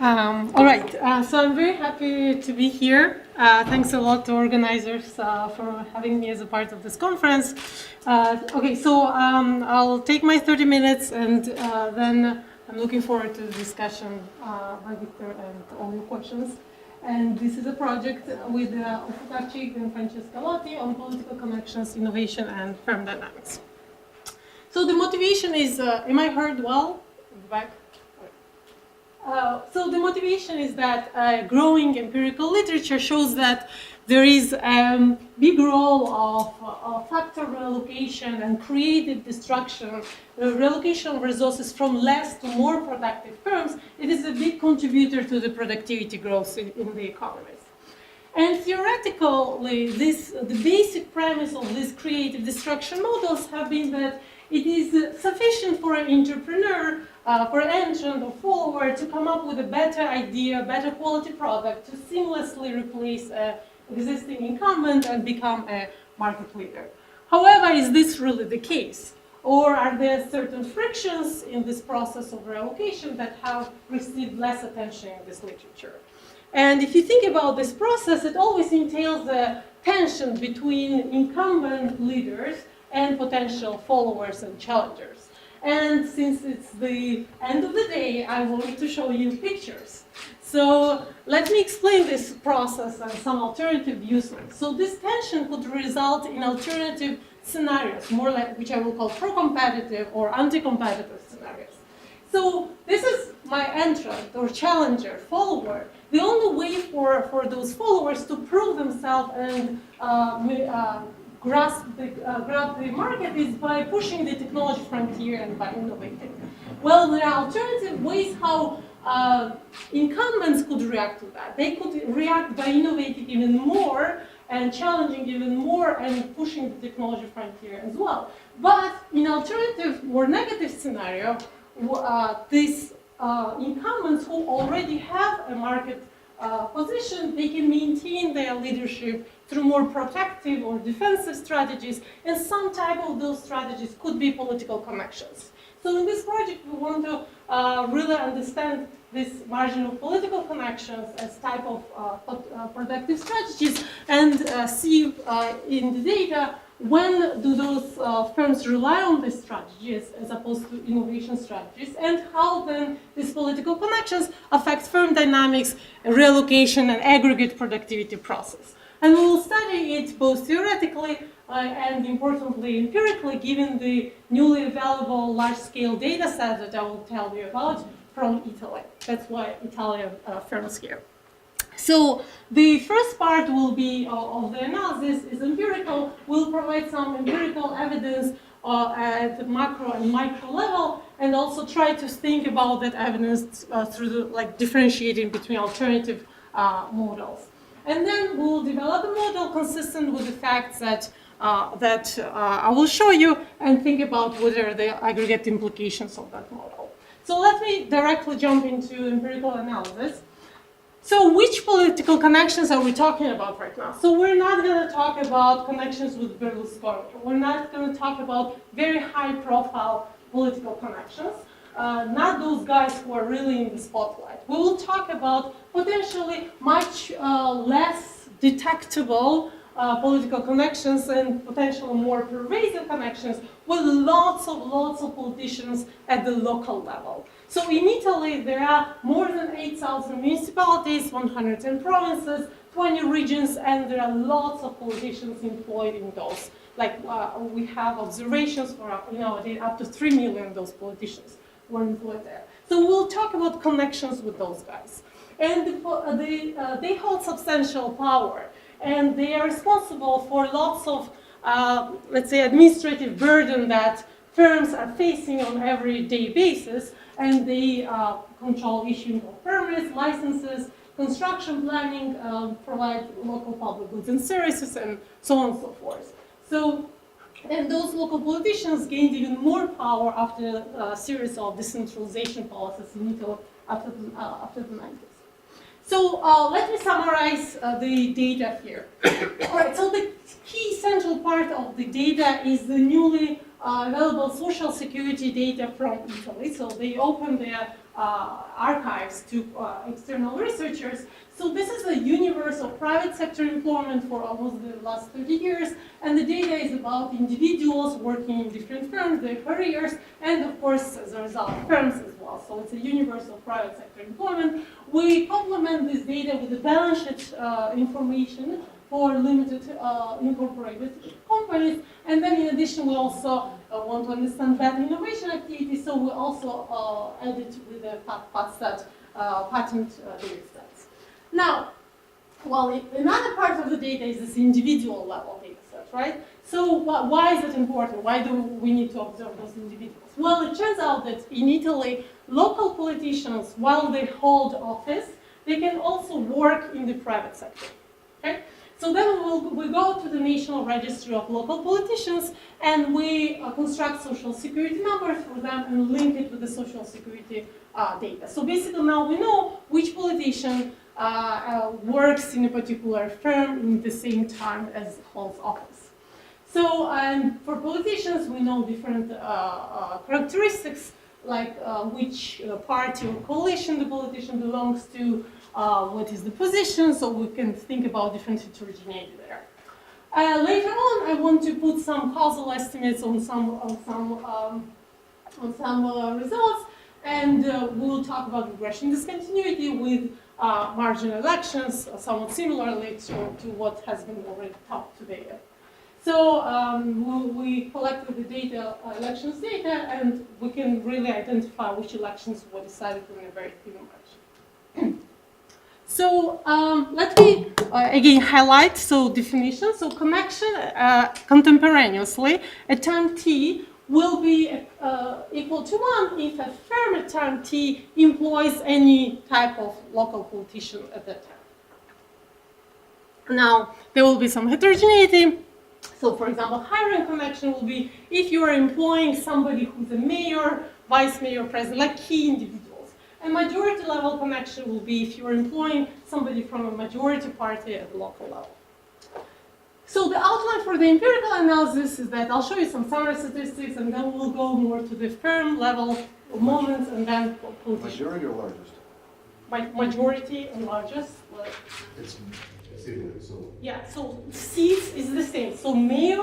All right, so I'm very happy to be here. Thanks a lot to organizers for having me as a part of this conference. Okay, so I'll take my 30 minutes and then I'm looking forward to the discussion by Victor and all your questions. And this is a project with Ufuk, Akcigit and Francesca Lotti on political connections, innovation, and firm dynamics. So the motivation is, am I heard well? In the back? So the motivation is that growing empirical literature shows that there is a big role of factor reallocation and creative destruction, relocation of resources from less to more productive firms. It is a big contributor to the productivity growth in the economies. And theoretically, the basic premise of these creative destruction models have been that it is sufficient for an entrepreneur, for an entrant or follower to come up with a better idea, better quality product to seamlessly replace an existing incumbent and become a market leader. However, is this really the case? Or are there certain frictions in this process of reallocation that have received less attention in this literature? And if you think about this process, it always entails a tension between incumbent leaders and potential followers and challengers. And since it's the end of the day, I wanted to show you pictures. So let me explain this process and some alternative uses. So this tension could result in alternative scenarios, more like which I will call pro-competitive or anti-competitive scenarios. So this is my entrant or challenger, follower. The only way for those followers to prove themselves and grab the market is by pushing the technology frontier and by innovating. Well, there are alternative ways how incumbents could react to that. They could react by innovating even more and challenging even more and pushing the technology frontier as well. But in alternative, more negative scenario, these incumbents who already have a market position, they can maintain their leadership through more protective or defensive strategies, and some type of those strategies could be political connections. So in this project, we want to really understand this marginal political connections as type of productive strategies and see in the data when do those firms rely on these strategies as opposed to innovation strategies, and how then these political connections affect firm dynamics, reallocation, and aggregate productivity process. And we will study it both theoretically and, importantly, empirically, given the newly available large-scale data set that I will tell you about from Italy. That's why Italian firms here. So the first part will be of the analysis is empirical. We'll provide some empirical evidence at the macro and micro level, and also try to think about that evidence through the, differentiating between alternative models. And then we'll develop a model consistent with the facts that I will show you, and think about what are the aggregate implications of that model. So let me directly jump into empirical analysis. So which political connections are we talking about right now? So we're not going to talk about connections with Berlusconi. We're not going to talk about very high-profile political connections, not those guys who are really in the spotlight. We will talk about potentially much less detectable political connections and potentially more pervasive connections with lots of politicians at the local level. So in Italy, there are more than 8,000 municipalities, 110 provinces, 20 regions, and there are lots of politicians employed in those. We have observations for up to 3 million of those politicians were employed there. So we'll talk about connections with those guys. And they hold substantial power, and they are responsible for lots of, let's say, administrative burden that firms are facing on an everyday basis, and they control issuing of permits, licenses, construction planning, provide local public goods and services, and so on and so forth. So, and those local politicians gained even more power after a series of decentralization policies in Italy after the 90s. So let me summarize the data here. All right, so the key central part of the data is the newly available social security data from Italy. So they opened their archives to external researchers. So this is the universe of private sector employment for almost the last 30 years, and the data is about individuals working in different firms, their careers, and of course, as a result, firms as well. So it's a universe of private sector employment. We complement this data with the balance sheet information for limited incorporated companies, and then in addition, we also want to understand that innovation activity, so we also add it with the patent data sets. Now, well, another part of the data is this individual level data set, right? So why is it important? Why do we need to observe those individuals? Well, it turns out that in Italy, local politicians, while they hold office, they can also work in the private sector, okay? So then we go to the National Registry of Local Politicians, and we construct social security numbers for them and link it with the social security data. So basically now we know which politician works in a particular firm in the same time as holds office. So for politicians, we know different characteristics, like which party or coalition the politician belongs to, what is the position, so we can think about different heterogeneity there. Later on, I want to put some causal estimates on some results, and we'll talk about regression discontinuity with marginal elections, somewhat similarly to what has been already talked today. So we collected the data, elections data, and we can really identify which elections were decided in a very thin margin. So let me again highlight definition. So connection contemporaneously at time t will be equal to 1 if a firm at time t employs any type of local politician at that time. Now there will be some heterogeneity. So for example, hiring connection will be if you are employing somebody who's a mayor, vice mayor, president, like key individuals. And majority level connection will be if you're employing somebody from a majority party at the local level. So the outline for the empirical analysis is that I'll show you some summary statistics, and then we'll go more to the firm level moments, and then politician. Majority or largest? Majority and largest. It's similar, so. Yeah, so seats is the same. So mayor,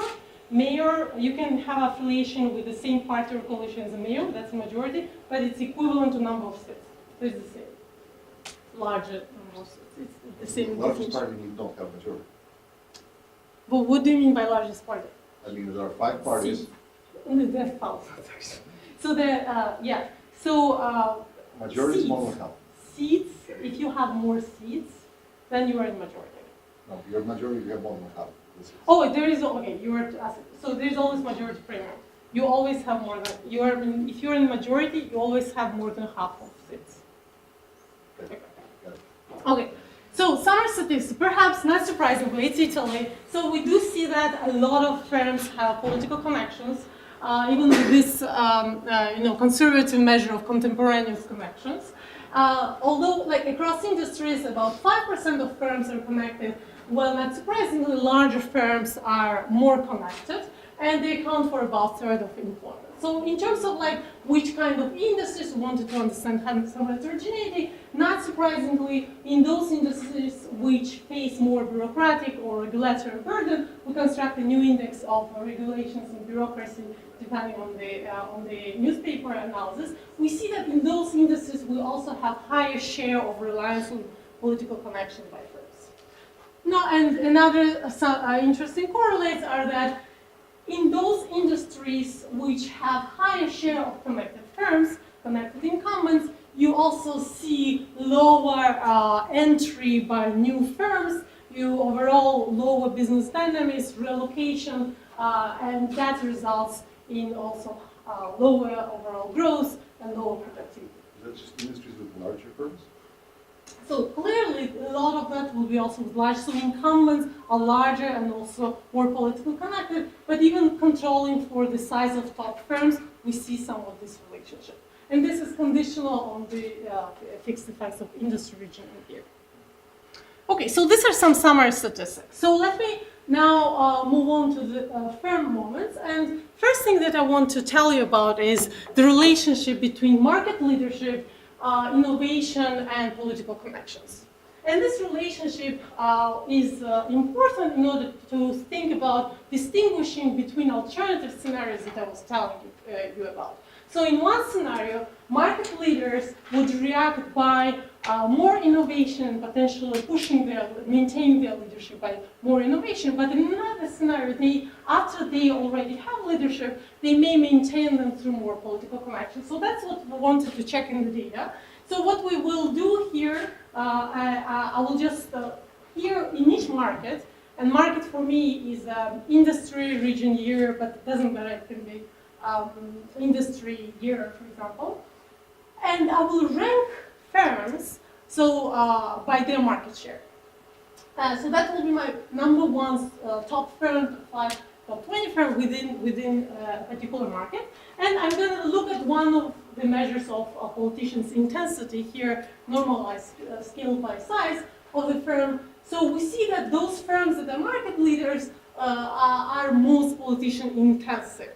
you can have affiliation with the same party or coalition as a mayor, that's a majority, but it's equivalent to number of seats. So it's the same. Larger number of seats. It's the same. The largest party you don't have majority. But what do you mean by largest party? I mean, there are 5 parties. There are thousands. So yeah. So Majority is more than half. Seats. If you have more seats, then you are in majority. No, you're majority, you have more than half. Oh, there is okay. You are so there is always majority premium. You always have more than you are. If you're in majority, you always have more than half of seats. Okay. So summary statistics, perhaps not surprisingly, it's Italy. So we do see that a lot of firms have political connections, even with this conservative measure of contemporaneous connections. Although, like across industries, about 5% of firms are connected. Well, not surprisingly, larger firms are more connected, and they account for about a third of employment. So in terms of like which kind of industries we wanted to understand some heterogeneity, not surprisingly, in those industries which face more bureaucratic or regulatory burden, we construct a new index of regulations and bureaucracy depending on the newspaper analysis. We see that in those industries we also have higher share of reliance on political connections by firms. Now, and another interesting correlates are that in those industries which have higher share of connected firms, connected incumbents, you also see lower entry by new firms, you overall lower business dynamics, relocation, and that results in also lower overall growth and lower productivity. Is that just industries with larger firms? So clearly, a lot of that will be also with large. So incumbents are larger and also more politically connected. But even controlling for the size of top firms, we see some of this relationship. And this is conditional on the fixed effects of industry region in here. Okay, so these are some summary statistics. So let me now move on to the firm moments. And first thing that I want to tell you about is the relationship between market leadership innovation and political connections. And this relationship is important in order to think about distinguishing between alternative scenarios that I was telling you about. So in one scenario, market leaders would react by more innovation, potentially maintaining their leadership by more innovation. But in another scenario, after they already have leadership, they may maintain them through more political connections. So that's what we wanted to check in the data. So what we will do here, I will just, here in each market, and market for me is industry, region, year, but it doesn't matter, it can be industry, year, for example. And I will rank firms by their market share. So that will be my number one top firm, top 5, top 20 firm within a particular market. And I'm going to look at one of the measures of a politician's intensity here, normalized scale by size of the firm. So we see that those firms that are market leaders are most politician intensive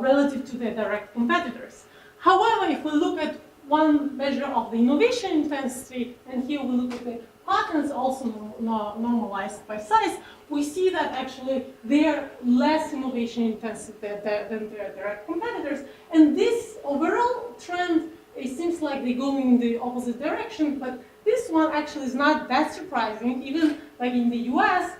relative to their direct competitors. However, if we look at one measure of the innovation intensity, and here we look at the patterns also normalized by size, we see that actually they're less innovation intensive than their direct competitors. And this overall trend, it seems like they go in the opposite direction, but this one actually is not that surprising. Even like in the US,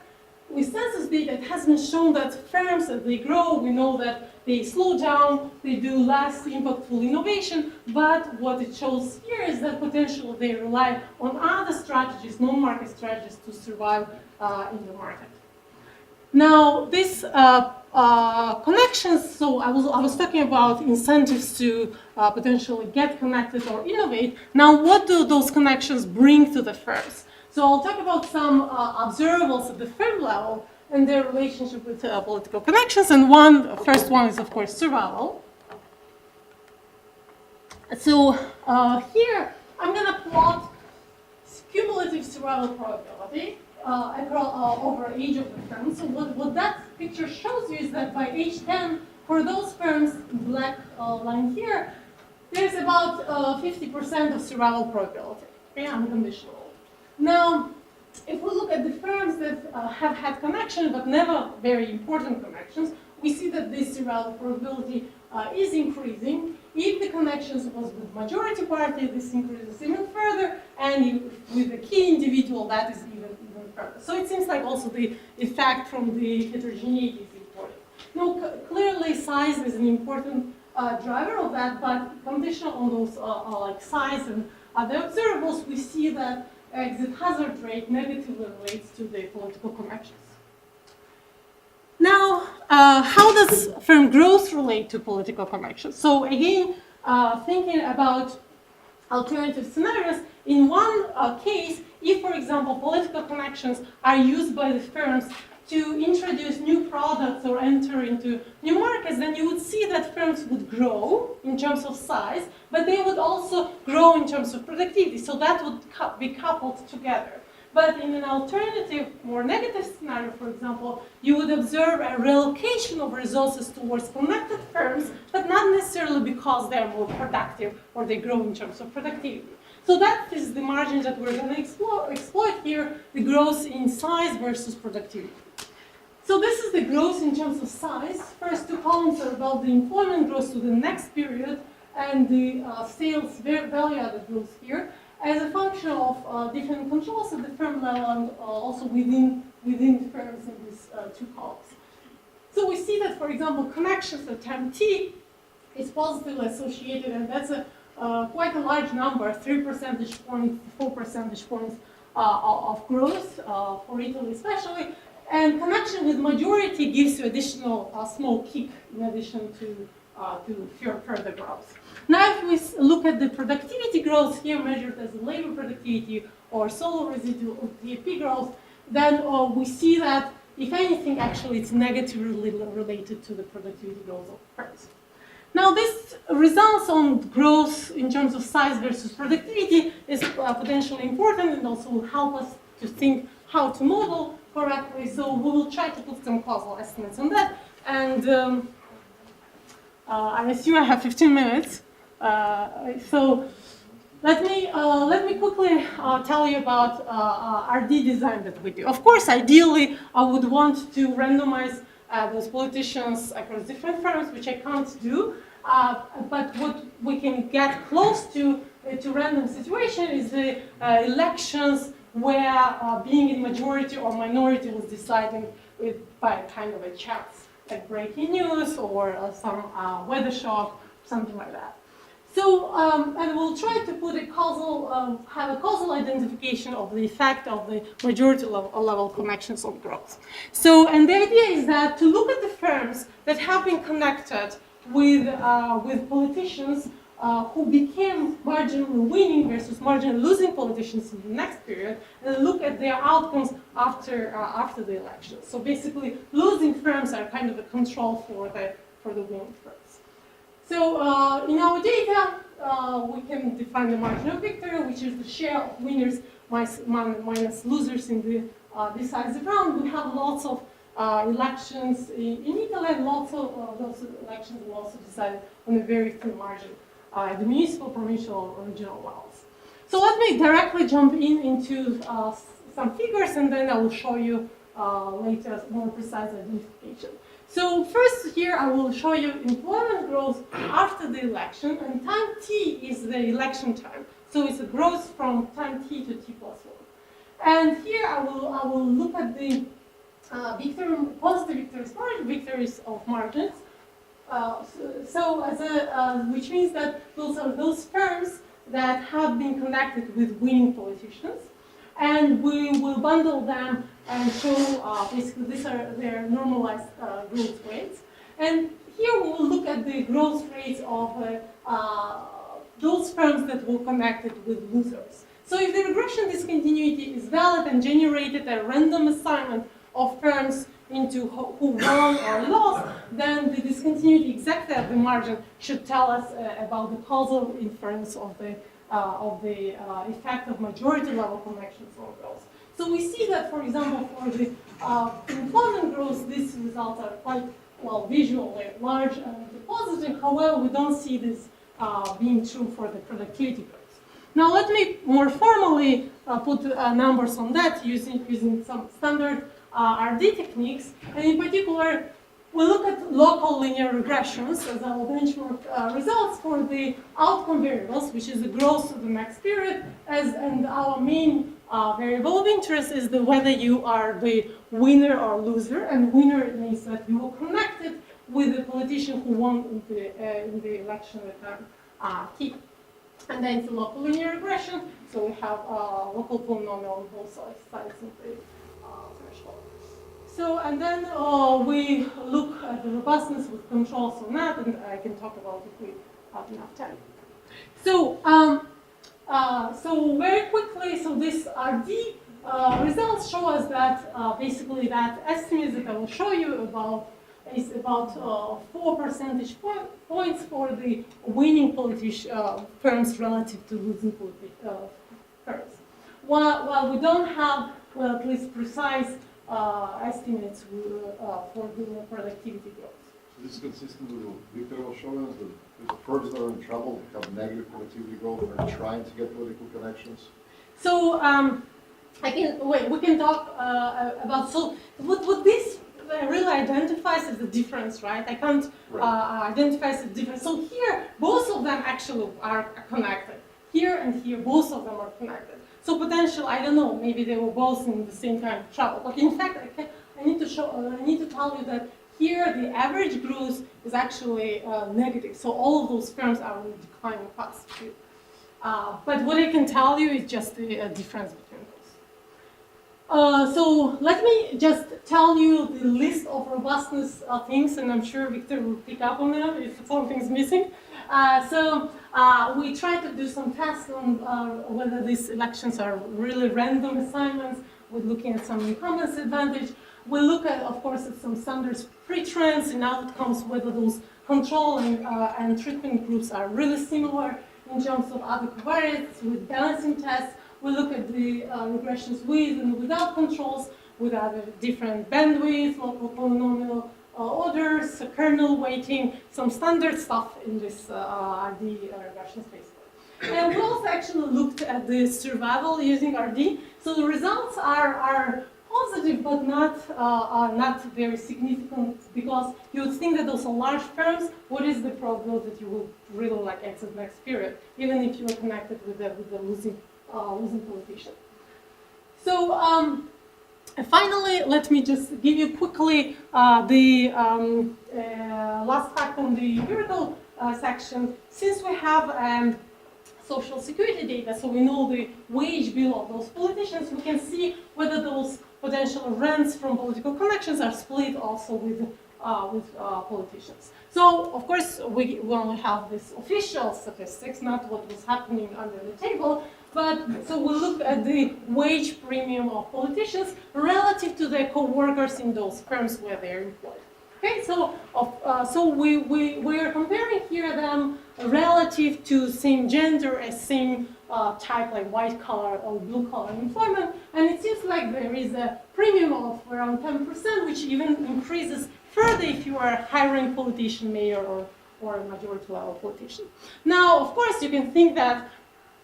with census data, it has been shown that firms, as they grow, we know that they slow down, they do less impactful innovation, but what it shows here is that potentially they rely on other strategies, non-market strategies, to survive in the market. Now, this connections, so I was talking about incentives to potentially get connected or innovate. Now, what do those connections bring to the firms? So I'll talk about some observables at the firm level and their relationship with political connections. And first one is, of course, survival. So here, I'm going to plot cumulative survival probability over age of the firm. So what that picture shows you is that by age 10, for those firms, black line here, there's about 50% of survival probability, okay, unconditional. Now, if we look at the firms that have had connections, but never very important connections, we see that this survival probability is increasing. If the connections was with majority party, this increases even further, and with a key individual, that is even further. So it seems like also the effect from the heterogeneity is important. Now, clearly size is an important driver of that, but conditional on those like size and other observables, we see that exit hazard rate negatively relates to the political connections. Now, how does firm growth relate to political connections? So again, thinking about alternative scenarios, in one case, if, for example, political connections are used by the firms to introduce new products or enter into new markets, then you would see that firms would grow in terms of size, but they would also grow in terms of productivity. So that would be coupled together. But in an alternative, more negative scenario, for example, you would observe a relocation of resources towards connected firms, but not necessarily because they're more productive or they grow in terms of productivity. So that is the margin that we're going to exploit here, the growth in size versus productivity. So this is the growth in terms of size. First two columns are about the employment growth to the next period and the sales value-added growth here as a function of different controls at the firm level and also within firms in these two columns. So we see that, for example, connections at time t is positively associated, and that's quite a large number, 3 percentage points, 4 percentage points of growth for Italy especially. And connection with majority gives you additional small kick in addition to further growth. Now, if we look at the productivity growth here measured as labor productivity or solo residual or DAP growth, then we see that, if anything, actually it's negatively related to the productivity growth of firms. Now, this results on growth in terms of size versus productivity is potentially important and also will help us to think how to model correctly. So we will try to put some causal estimates on that. And I assume I have 15 minutes. So let me quickly tell you about RD design that we do. Of course, ideally, I would want to randomize those politicians across different firms, which I can't do. But what we can get close to random situation is the elections where being in majority or minority was decided by kind of a chance, like breaking news or some weather shock, something like that. So, and we'll try to put a causal, have a causal identification of the effect of the majority level connections on growth. So, and the idea is that to look at the firms that have been connected with politicians who became marginally winning versus marginally losing politicians in the next period, and look at their outcomes after the election. So basically, losing firms are kind of a control for the winning firms. So in our data, we can define the margin of victory, which is the share of winners minus losers in the decisive round. We have lots of elections in Italy, and lots of those elections were also decided on a very thin margin, the municipal, provincial, or regional levels. So let me directly jump into some figures, and then I will show you later more precise identification. So first here I will show you employment growth after the election, and time t is the election time. So it's a growth from time t to t plus 1. And here I will look at the positive victories, victories of margins. So as which means that those are those firms that have been connected with winning politicians. And we will bundle them and show basically these are their normalized growth rates. And here we will look at the growth rates of those firms that were connected with losers. So if the regression discontinuity is valid and generated a random assignment of firms into who won or lost, then the discontinuity exactly at the margin should tell us about the causal inference of the effect of majority level connections on growth. So we see that, for example, for the employment growth, these results are quite well visually large and positive. However, we don't see this being true for the productivity growth. Now let me more formally put numbers on that using some standard RD techniques, and in particular we look at local linear regressions as our benchmark results for the outcome variables, which is the growth of the next period, and our main variable of interest is whether you are the winner or loser, and winner means that you were connected with the politician who won in the election at time t. And then it's a local linear regression, so we have local polynomial on both sides of the threshold. So, and then we look at the robustness with controls on that, and I can talk about it if we have enough time. So, so very quickly, so this RD results show us that basically that estimate that I will show you about is about 4 percentage points for the winning firms relative to losing firms. While we don't have, well, at least precise estimates for the productivity growth. So this is consistent with what Victor was showing us, that the firms that are in trouble have negative productivity growth and are trying to get political connections? So we can talk about, so what this really identifies as the difference, right? I can't identify as the difference. So here, both of them actually are connected. Here and here, both of them are connected. So potential, I don't know, maybe they were both in the same kind of trouble. But in fact, I need to tell you that here the average growth is actually negative. So all of those firms are in declining fast too. But what I can tell you is just the difference between those. So let me just tell you the list of robustness things, and I'm sure Victor will pick up on them if something's missing. So we try to do some tests on whether these elections are really random assignments. We're looking at some incumbency advantage. We look at, of course, at some standard pre-trends and outcomes, whether those control and treatment groups are really similar in terms of other covariates with balancing tests. We look at the regressions with and without controls, with other different bandwidth, local polynomial orders, kernel weighting, some standard stuff in this RD regression space. And we also actually looked at the survival using RD. So the results are positive, but not very significant, because you would think that those are large firms. What is the probability that you will really like exit next period, even if you are connected with the losing politician? So finally, let me just give you quickly the last fact on the empirical section. Since we have social security data, so we know the wage bill of those politicians, we can see whether those potential rents from political connections are split also with politicians. So, of course, we only have this official statistics, not what was happening under the table, but so we look at the wage premium of politicians relative to their co-workers in those firms where they're employed. Okay, so we are comparing here them relative to same gender as same type, like white collar or blue collar employment, and it seems like there is a premium of around 10%, which even increases further if you are a high-rank politician, mayor, or a majority-level politician. Now, of course, you can think that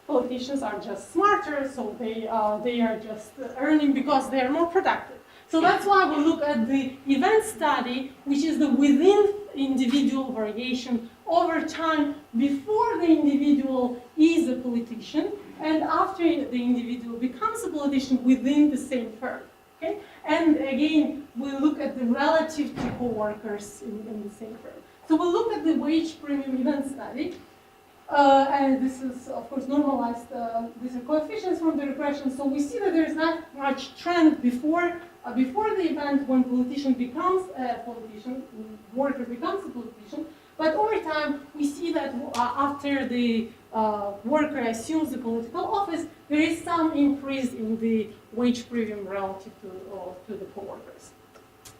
politicians are just smarter, so they are just earning because they are more productive. So that's why we look at the event study, which is the within individual variation over time before the individual is a politician and after the individual becomes a politician within the same firm. Okay? And again, we look at the relative to co-workers in the same firm. So we look at the wage premium event study. And this is, of course, normalized. These are coefficients from the regression. So we see that there is not much trend before the event when politician becomes a politician, worker becomes a politician. But over time, we see that after the worker assumes the political office, there is some increase in the wage premium relative to the co-workers.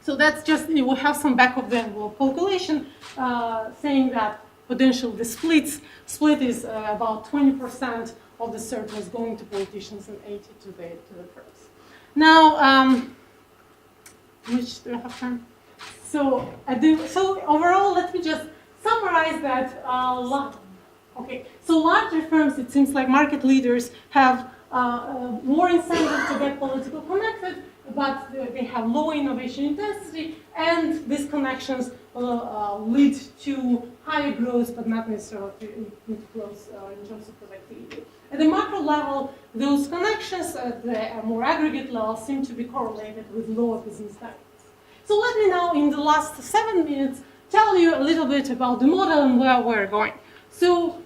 So that's just, we have some back of the envelope calculation saying that potential the split is about 20% of the surplus going to politicians and 80 to the firms. Now, which do I have time? So overall, let me just summarize that. Okay, so larger firms, it seems like market leaders have more incentive to get political connected, but they have lower innovation intensity, and these connections lead to higher growth, but not necessarily to growth in terms of productivity. At the macro level, those connections at the more aggregate level seem to be correlated with lower business dynamics. So let me now, in the last 7 minutes, tell you a little bit about the model and where we're going. So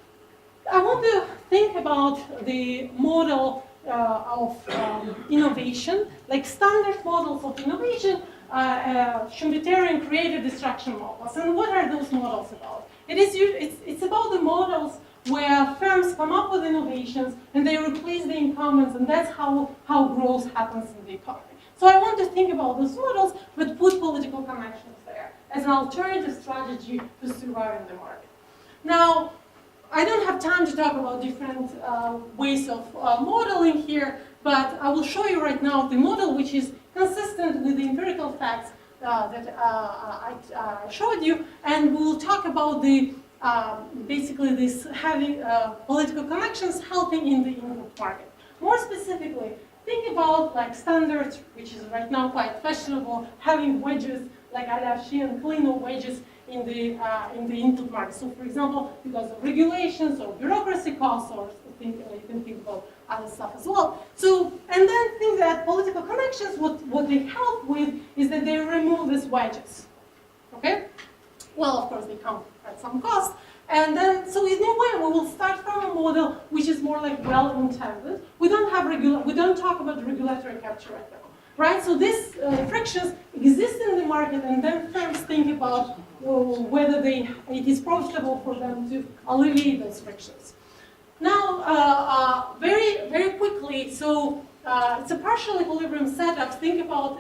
I want to think about the model of innovation, like standard models of innovation, Schumpeterian creative destruction models. And what are those models about? It's about the models where firms come up with innovations and they replace the incumbents, and that's how growth happens in the economy. So I want to think about those models, but put political connections there as an alternative strategy to survive in the market. Now, I don't have time to talk about different ways of modeling here, but I will show you right now the model which is consistent with the empirical facts that I showed you, and we'll talk about the basically this having political connections helping in the input market. More specifically, think about like standards, which is right now quite fashionable, having wedges like Alashi and Klino wedges in the input market. So, for example, because of regulations or bureaucracy costs, or you can think about other stuff as well. So, and then think that political connections, what they help with is that they remove these wedges. Okay? Well, of course, they come at some cost. And then, so in a way, we will start from a model which is more like well-intended. We don't talk about regulatory capture right now, right? So these frictions exist in the market, and then firms think about whether it is profitable for them to alleviate those frictions. Now, very, very quickly, so it's a partial equilibrium setup. Think about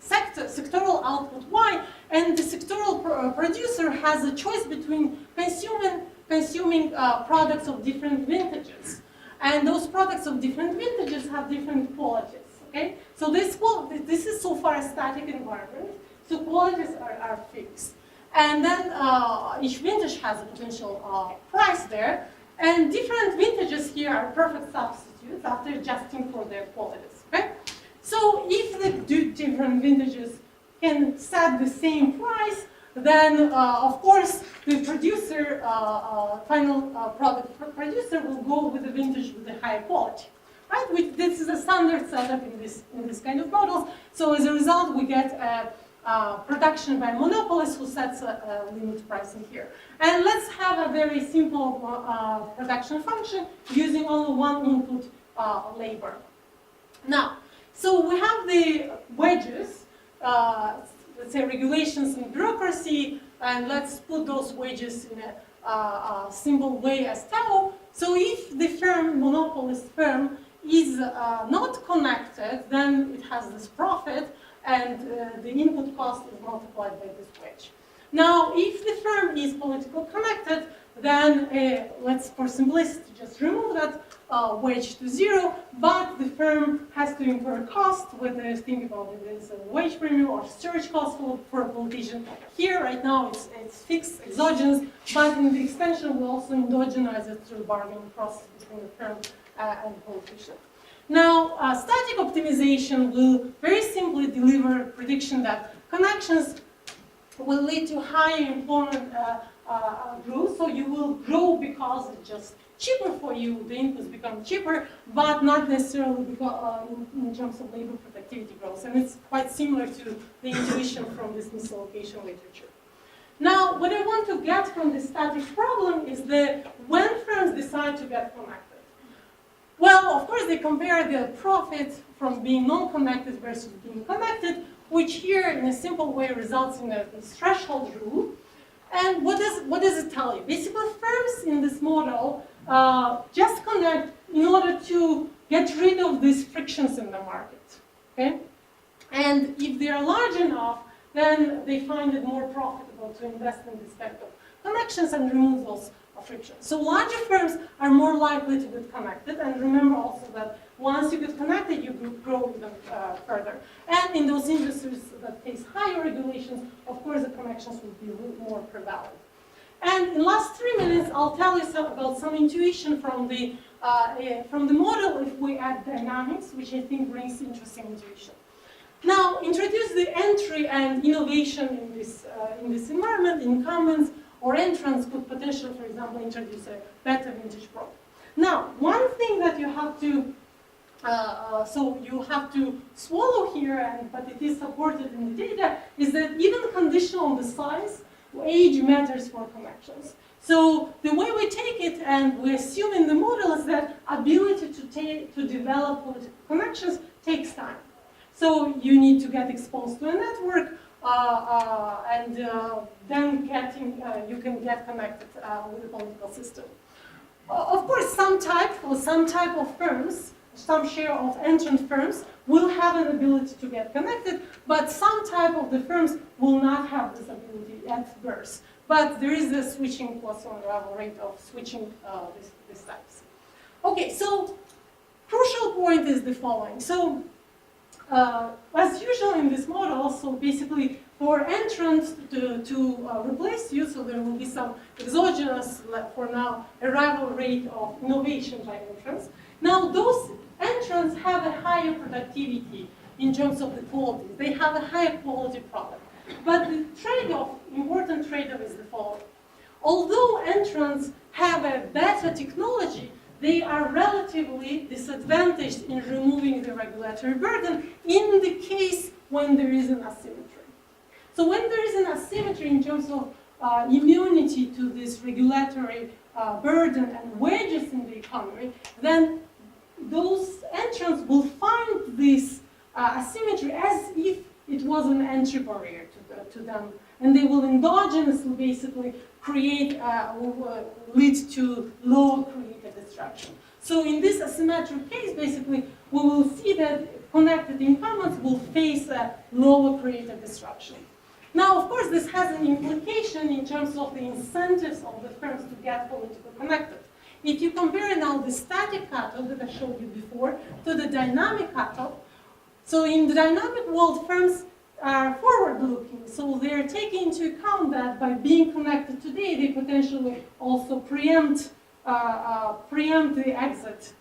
sectoral output Y, and the sectoral producer has a choice between consuming products of different vintages. And those products of different vintages have different qualities, okay? So this is so far a static environment, so qualities are fixed. And then each vintage has a potential price there, And different vintages here are perfect substitutes after adjusting for their qualities. Okay? So if the different vintages can set the same price, then of course the producer, final product producer will go with the vintage with the higher quality. Right? This is a standard setup in this kind of models. So as a result, we get production by monopolists who sets a limit pricing here. And let's have a very simple production function using only one input labor. Now, so we have the wages, let's say regulations and bureaucracy, and let's put those wages in a simple way as tau. So if the firm, monopolist firm, is not connected, then it has this profit, and the input cost is multiplied by this wage. Now, if the firm is politically connected, then let's, for simplicity, just remove that wage to zero, but the firm has to incur cost, whether you think about it as a wage premium or storage cost for a politician. Here, right now, it's fixed, exogenous, but in the extension, we also endogenize it through bargaining process between the firm and the politician. Now, static optimization will very simply deliver a prediction that connections will lead to higher employment growth, so you will grow because it's just cheaper for you, the inputs become cheaper, but not necessarily because, in terms of labor productivity growth. And it's quite similar to the intuition from this misallocation literature. Now, what I want to get from this static problem is that when firms decide to get connected, well, of course, they compare the profit from being non-connected versus being connected, which here, in a simple way, results in a threshold rule. And what does it tell you? Basically, firms in this model just connect in order to get rid of these frictions in the market. Okay? And if they are large enough, then they find it more profitable to invest in this type of connections and remove those friction. So larger firms are more likely to get connected, and remember also that once you get connected, you grow even further. And in those industries that face higher regulations, of course, the connections will be more prevalent. And in the last 3 minutes, I'll tell you about some intuition from the model if we add dynamics, which I think brings interesting intuition. Now, introduce the entry and innovation in this environment. Incumbents or entrants could potentially, for example, introduce a better vintage product. Now, one thing that you have to, so you have to swallow here, but it is supported in the data, is that even conditional on the size, age matters for connections. So the way we take it and we assume in the model is that ability to develop political connections takes time. So you need to get exposed to a network, and then you can get connected with the political system. Of course, some type of firms, some share of entrant firms will have an ability to get connected, but some type of the firms will not have this ability at birth. But there is a switching Poisson arrival rate of switching these types. Okay, so crucial point is the following. So as usual in this model, so basically for entrants to replace you, so there will be some exogenous, for now, arrival rate of innovation by entrants. Now those entrants have a higher productivity in terms of the quality. They have a higher quality product. But the trade-off, important trade-off is the following. Although entrants have a better technology, they are relatively disadvantaged in removing the regulatory burden in the case when there is an asymmetry. So when there is an asymmetry in terms of immunity to this regulatory burden and wages in the economy, then those entrants will find this asymmetry as if it was an entry barrier to them, and they will endogenously basically create, lead to lower creative destruction. So in this asymmetric case, basically, we will see that connected incumbents will face a lower creative destruction. Now, of course, this has an implication in terms of the incentives of the firms to get politically connected. If you compare now the static cutoff that I showed you before to the dynamic cutoff, so in the dynamic world, firms are forward-looking, so they're taking into account that by being connected today, they potentially also preempt preempt the exit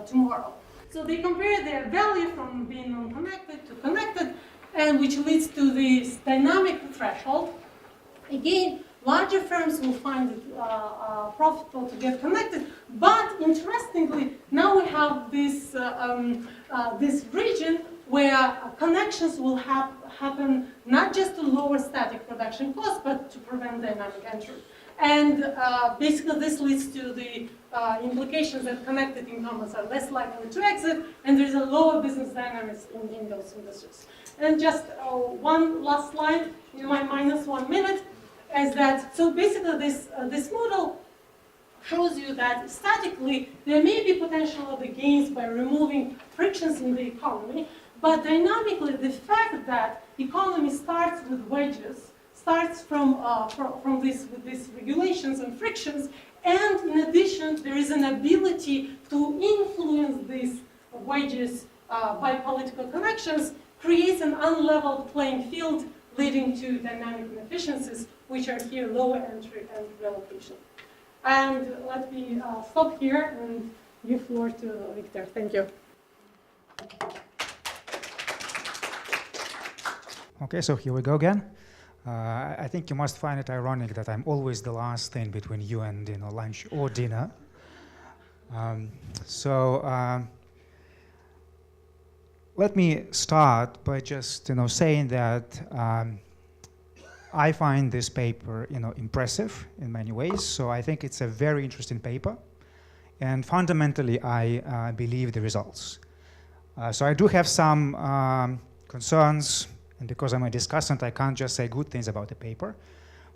tomorrow. So they compare their value from being non-connected to connected, and which leads to this dynamic threshold. Again, larger firms will find it profitable to get connected, but interestingly, now we have this, this region where connections will happen not just to lower static production costs, but to prevent dynamic entry. And basically this leads to the implications that connected incumbents are less likely to exit, and there's a lower business dynamics in those industries. And just one last slide in my -1 minute is that, so basically this model shows you that statically there may be potential of the gains by removing frictions in the economy, but dynamically the fact that economy starts with wedges, starts from with these regulations and frictions, and in addition there is an ability to influence these wedges by political connections, creates an unleveled playing field leading to dynamic inefficiencies, which are here lower entry and relocation. And let me stop here and give floor to Victor. Thank you. Okay, so here we go again. I think you must find it ironic that I'm always the last thing between you and lunch or dinner. Let me start by just saying that I find this paper impressive in many ways. So I think it's a very interesting paper, and fundamentally I believe the results. So I do have some concerns. And because I'm a discussant, I can't just say good things about the paper.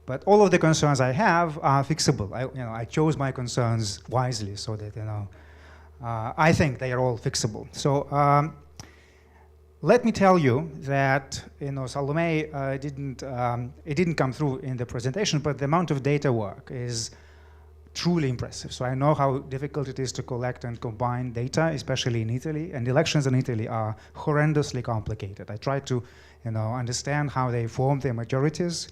But all of the concerns I have are fixable. I chose my concerns wisely so that I think they are all fixable. So let me tell you that Salomé it didn't come through in the presentation, but the amount of data work is truly impressive. So I know how difficult it is to collect and combine data, especially in Italy, and elections in Italy are horrendously complicated. I tried to understand how they formed their majorities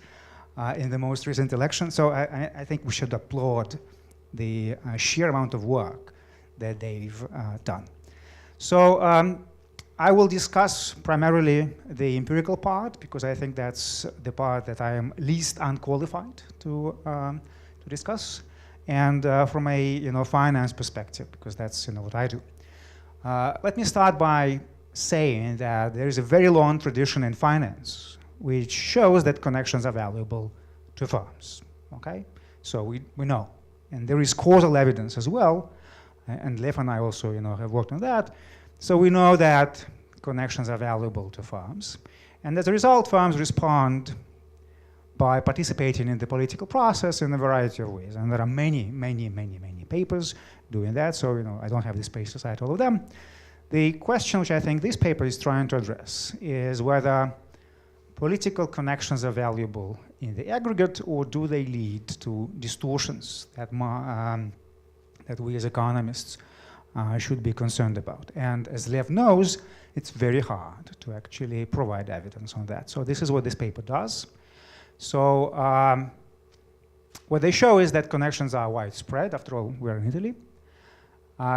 in the most recent election. So I think we should applaud the sheer amount of work that they've done. So I will discuss primarily the empirical part, because I think that's the part that I am least unqualified to discuss, and from a finance perspective, because that's what I do. Let me start by saying that there is a very long tradition in finance which shows that connections are valuable to firms. Okay, so we know, and there is causal evidence as well, and Lev and I also have worked on that. So we know that connections are valuable to firms, and as a result, firms respond by participating in the political process in a variety of ways. And there are many papers doing that, so I don't have the space to cite all of them. The question which I think this paper is trying to address is whether political connections are valuable in the aggregate, or do they lead to distortions that we as economists should be concerned about. And as Lev knows, it's very hard to actually provide evidence on that. So this is what this paper does. So what they show is that connections are widespread. After all, we're in Italy.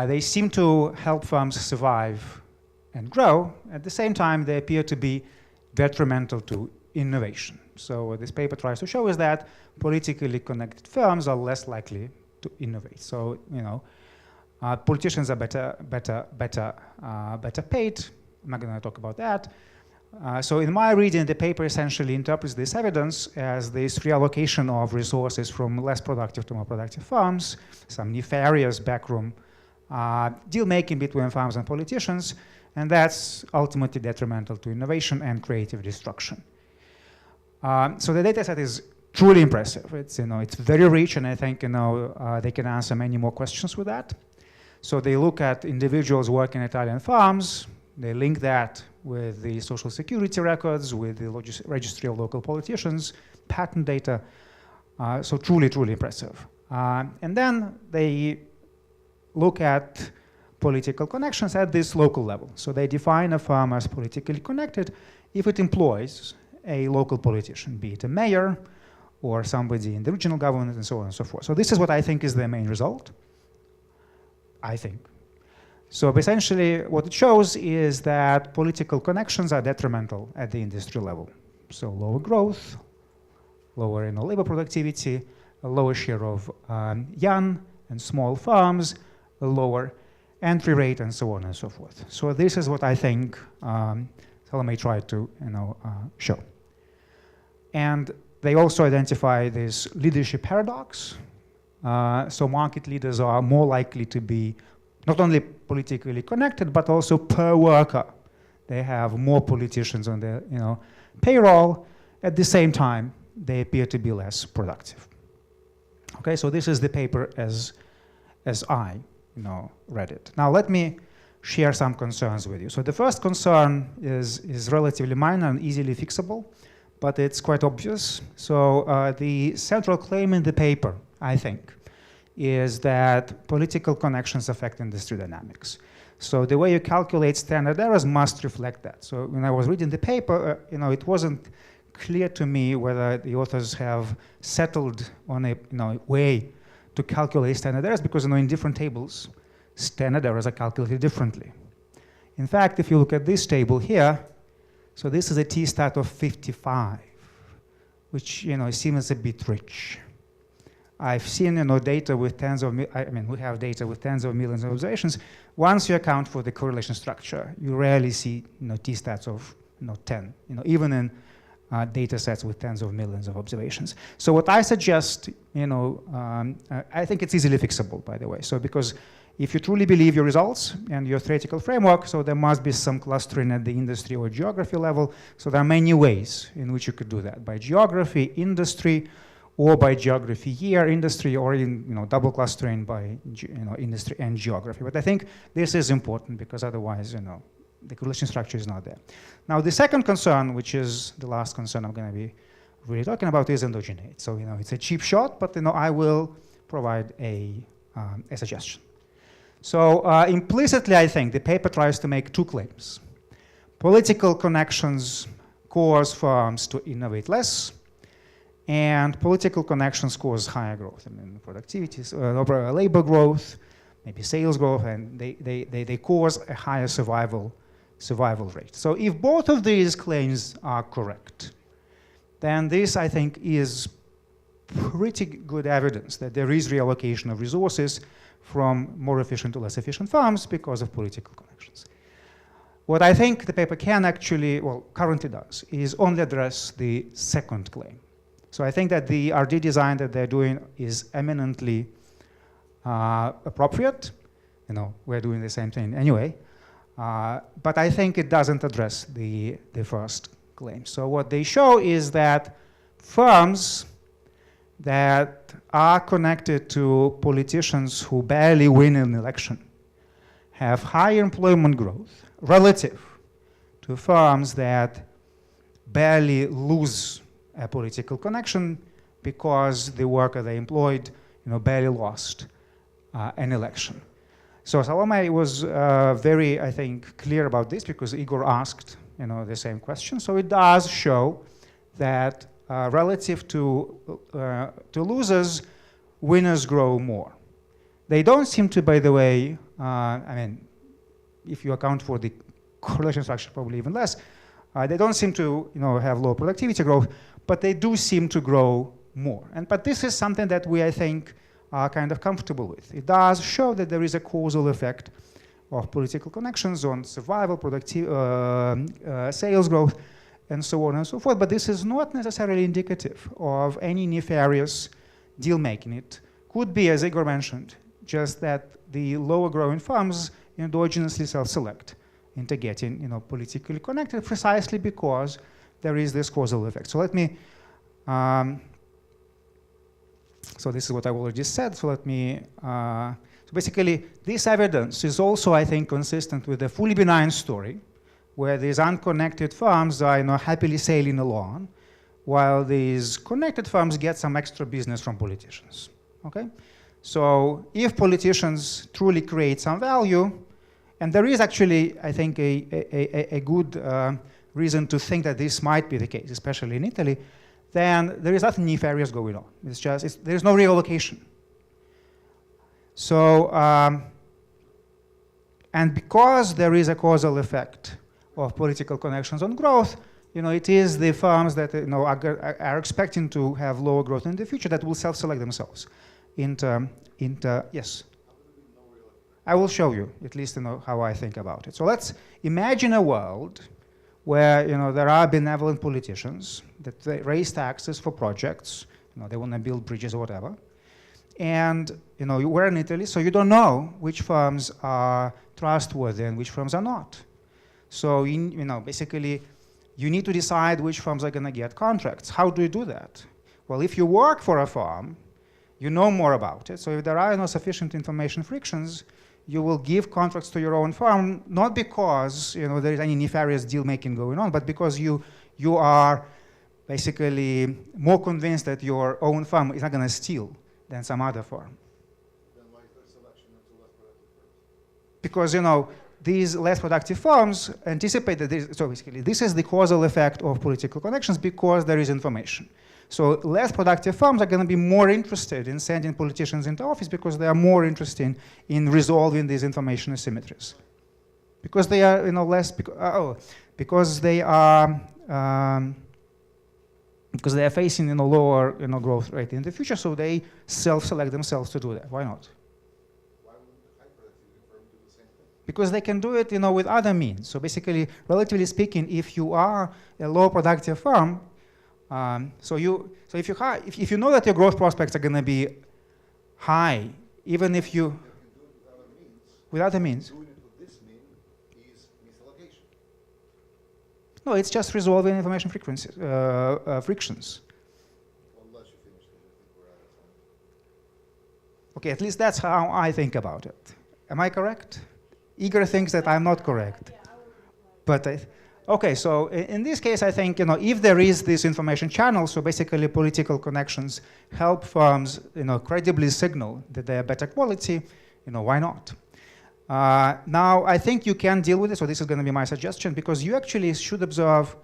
They seem to help firms survive and grow. At the same time, they appear to be detrimental to innovation. So what this paper tries to show is that politically connected firms are less likely to innovate. So politicians are better paid. I'm not going to talk about that. So in my reading, the paper essentially interprets this evidence as this reallocation of resources from less productive to more productive firms, some nefarious backroom deal-making between firms and politicians, and that's ultimately detrimental to innovation and creative destruction. So the data set is truly impressive. It's it's very rich, and I think they can answer many more questions with that. So they look at individuals working in Italian firms. They link that with the social security records, with the registry of local politicians, patent data. So truly impressive. And then they look at political connections at this local level. So they define a firm as politically connected if it employs a local politician, be it a mayor or somebody in the regional government and so on and so forth. So this is what I think is the main result. I think. So essentially, what it shows is that political connections are detrimental at the industry level. So lower growth, lower labor productivity, a lower share of young and small firms, a lower entry rate, and so on and so forth. So this is what I think Salomé tried to show. And they also identify this leadership paradox. So market leaders are more likely to be not only politically connected, but also per worker. They have more politicians on their payroll. At the same time, they appear to be less productive. Okay, so this is the paper as I read it. Now let me share some concerns with you. So the first concern is relatively minor and easily fixable, but it's quite obvious. So the central claim in the paper, I think, is that political connections affect industry dynamics. So the way you calculate standard errors must reflect that. So when I was reading the paper, it wasn't clear to me whether the authors have settled on a way to calculate standard errors, because in different tables, standard errors are calculated differently. In fact, if you look at this table here, so this is a t-stat of 55, which seems a bit rich. I've seen data with we have data with tens of millions of observations. Once you account for the correlation structure, you rarely see t-stats of 10, even in data sets with tens of millions of observations. So what I suggest, I think it's easily fixable, by the way. So because if you truly believe your results and your theoretical framework, so there must be some clustering at the industry or geography level. So there are many ways in which you could do that, by geography, industry, or by geography year, industry, or in double clustering by industry and geography. But I think this is important, because otherwise the correlation structure is not there. Now the second concern, which is the last concern I'm going to be really talking about, is endogenate. So it's a cheap shot, but I will provide a suggestion. So implicitly, I think the paper tries to make two claims. Political connections cause firms to innovate less, and political connections cause higher growth. Productivity, labor growth, maybe sales growth, and they cause a higher survival rate. So if both of these claims are correct, then this, I think, is pretty good evidence that there is reallocation of resources from more efficient to less efficient firms because of political connections. What I think the paper can actually, currently does, is only address the second claim. So I think that the RD design that they're doing is eminently appropriate. We're doing the same thing anyway. But I think it doesn't address the first claim. So what they show is that firms that are connected to politicians who barely win an election have higher employment growth relative to firms that barely lose a political connection because the worker they employed barely lost an election. So Salomé was very, I think, clear about this, because Igor asked the same question. So it does show that relative to losers, winners grow more. They don't seem to, by the way, if you account for the correlation structure, probably even less, they don't seem to have low productivity growth, but they do seem to grow more. But this is something that we, I think, are kind of comfortable with. It does show that there is a causal effect of political connections on survival, sales growth, and so on and so forth. But this is not necessarily indicative of any nefarious deal making. It could be, as Igor mentioned, just that the lower growing firms endogenously self-select into getting politically connected, precisely because there is this causal effect. So let me, so this is what I already said. So let me, so basically this evidence is also, I think, consistent with the fully benign story, where these unconnected firms are happily sailing along, while these connected firms get some extra business from politicians. Okay? So if politicians truly create some value, and there is actually, I think, a good reason to think that this might be the case, especially in Italy, then there is nothing nefarious going on. It's just, there's no reallocation. So And because there is a causal effect of political connections on growth, it is the firms that are expecting to have lower growth in the future that will self-select themselves. Yes. I will show you, at least how I think about it. So let's imagine a world where there are benevolent politicians that they raise taxes for projects. They want to build bridges or whatever. And we're in Italy, so you don't know which firms are trustworthy and which firms are not. So basically, you need to decide which firms are going to get contracts. How do you do that? Well, if you work for a firm, you know more about it. So if there are sufficient information frictions, you will give contracts to your own firm, not because there is any nefarious deal making going on, but because you are basically more convinced that your own firm is not going to steal than some other firm. Then why is there selection into less productive firms? Because these less productive firms anticipate that so basically this is the causal effect of political connections because there is information. So less productive firms are going to be more interested in sending politicians into office because they are more interested in resolving these information asymmetries. Because they are because they are facing lower growth rate in the future, so they self-select themselves to do that. Why not? Why wouldn't the high productivity firm do the same thing? Because they can do it with other means. So basically, relatively speaking, if you are a low productive firm, so if you know that your growth prospects are going to be high, even if you can do it with other means. With other means. Doing it with this mean is misallocation. No, it's just resolving information frictions. Unless you finish it, I think we're out of time. Okay, at least that's how I think about it. Am I correct? Igor thinks that I'm not correct. But okay, so in this case, I think if there is this information channel, so basically political connections help firms credibly signal that they are better quality, why not? Now, I think you can deal with it, so this is going to be my suggestion, because you actually should observe,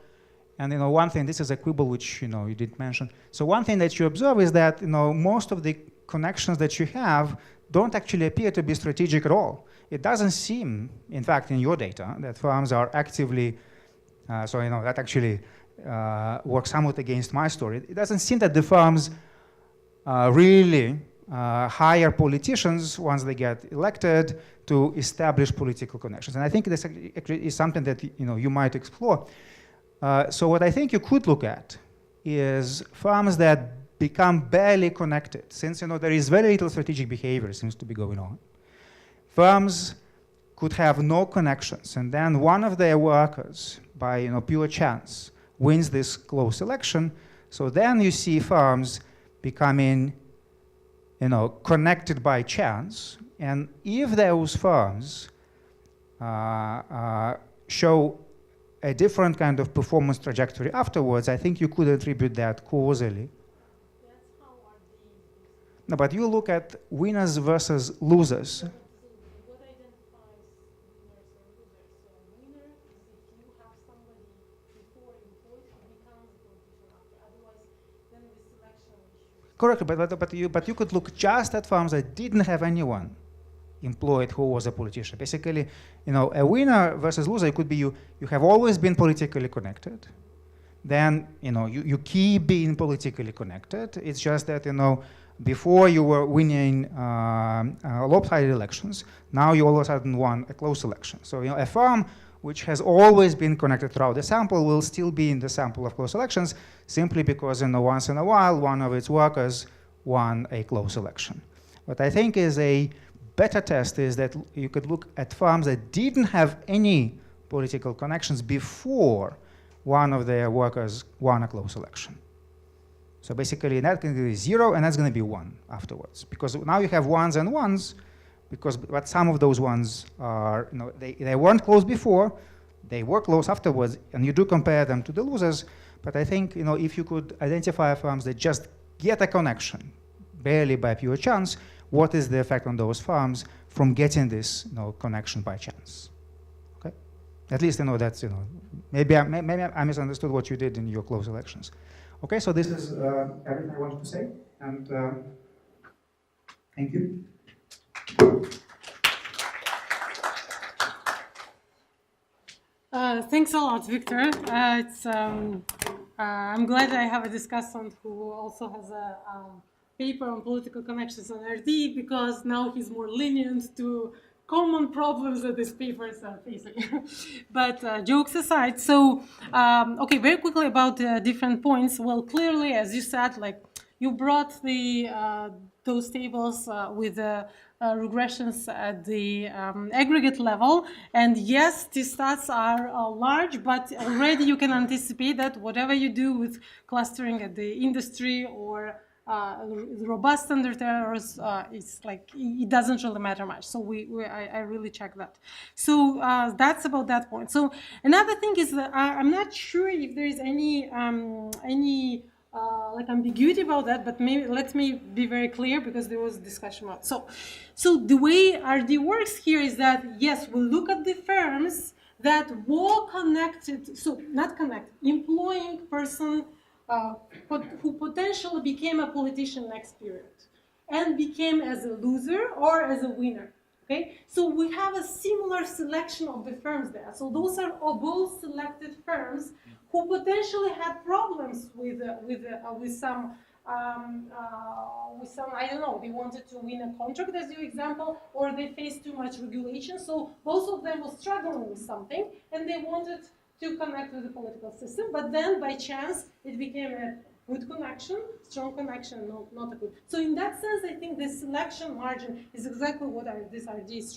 and one thing, this is a quibble which you did mention. So one thing that you observe is that most of the connections that you have don't actually appear to be strategic at all. It doesn't seem, in fact, in your data, that firms are actively so that actually works somewhat against my story. It doesn't seem that the firms really hire politicians once they get elected to establish political connections. And I think this actually is something that you might explore. So what I think you could look at is firms that become barely connected, since there is very little strategic behavior seems to be going on. Firms could have no connections, and then one of their workers, by pure chance, wins this close election. So then you see firms becoming connected by chance, and if those firms show a different kind of performance trajectory afterwards, I think you could attribute that causally. That's how are these. No, but you look at winners versus losers. What identifies winners or losers? So a winner is if you have somebody before employed who becomes a politician after. Otherwise, then the selection issue. Correct, but you could look just at firms that didn't have anyone employed who was a politician. Basically, a winner versus loser, it could be you have always been politically connected. Then, you keep being politically connected. It's just that, before you were winning lopsided elections, now you all of a sudden won a close election. So, a firm which has always been connected throughout the sample will still be in the sample of close elections simply because, once in a while, one of its workers won a close election. What I think is a better test is that you could look at firms that didn't have any political connections before one of their workers won a close election. So basically, that's going to be 0, and that's going to be 1 afterwards. Because now you have ones and ones, but some of those ones are, they weren't close before, they were close afterwards, and you do compare them to the losers. But I think, if you could identify firms that just get a connection, barely by pure chance, what is the effect on those firms from getting this connection by chance? Okay, at least that's maybe I misunderstood what you did in your close elections. Okay, so this is everything I wanted to say, and thank you. Thanks a lot, Victor. I'm glad I have a discussant who also has a paper on political connections on RD, because now he's more lenient to common problems that these papers are facing. But jokes aside, so, okay, very quickly about different points. Well, clearly, as you said, like, you brought the those tables with the regressions at the aggregate level, and yes, these stats are large, but already you can anticipate that whatever you do with clustering at the industry or robust standard errors, it's like it doesn't really matter much. So I really check that. So that's about that point. So another thing is that I'm not sure if there is any like ambiguity about that, but maybe let me be very clear, because there was discussion about. So the way RD works here is that, yes, we look at the firms that were connected, so not connected, employing person who potentially became a politician next period and became as a loser or as a winner. Okay, so we have a similar selection of the firms there. So those are both selected firms who potentially had problems with some I don't know, they wanted to win a contract, as your example, or they faced too much regulation. So both of them were struggling with something, and they wanted to connect with the political system. But then, by chance, it became a good connection, strong connection, not a good. So in that sense, I think the selection margin is exactly what this RD is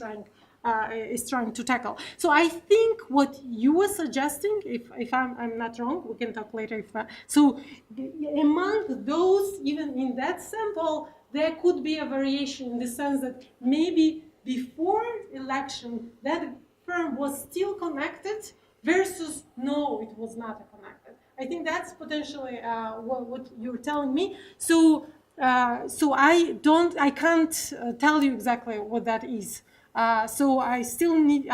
trying to tackle. So I think what you were suggesting, if I'm not wrong, we can talk later. So among those, even in that sample, there could be a variation in the sense that maybe before election, that firm was still connected versus no, it was not connected. I think that's potentially what you're telling me. So I can't tell you exactly what that is. So I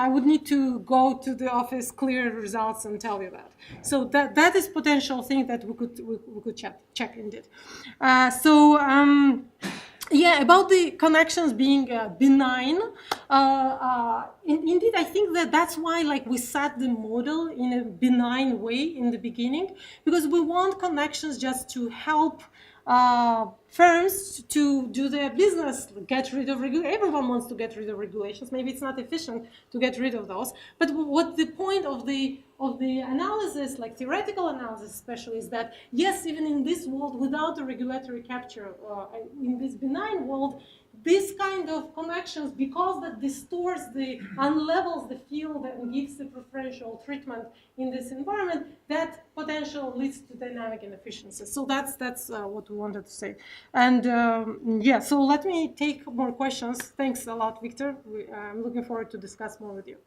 would need to go to the office, clear results, and tell you that. So that is potential thing that we could check indeed. Yeah, about the connections being benign, indeed, I think that's why, like, we set the model in a benign way in the beginning, because we want connections just to help firms to do their business, get rid of regulations. Everyone wants to get rid of regulations. Maybe it's not efficient to get rid of those. But what the point of the analysis, like theoretical analysis especially, is that, yes, even in this world, without a regulatory capture, in this benign world, this kind of connections, because that distorts unlevels the field and gives the preferential treatment in this environment, that potential leads to dynamic inefficiencies. So that's what we wanted to say. And yeah, so let me take more questions. Thanks a lot, Victor. I'm looking forward to discuss more with you.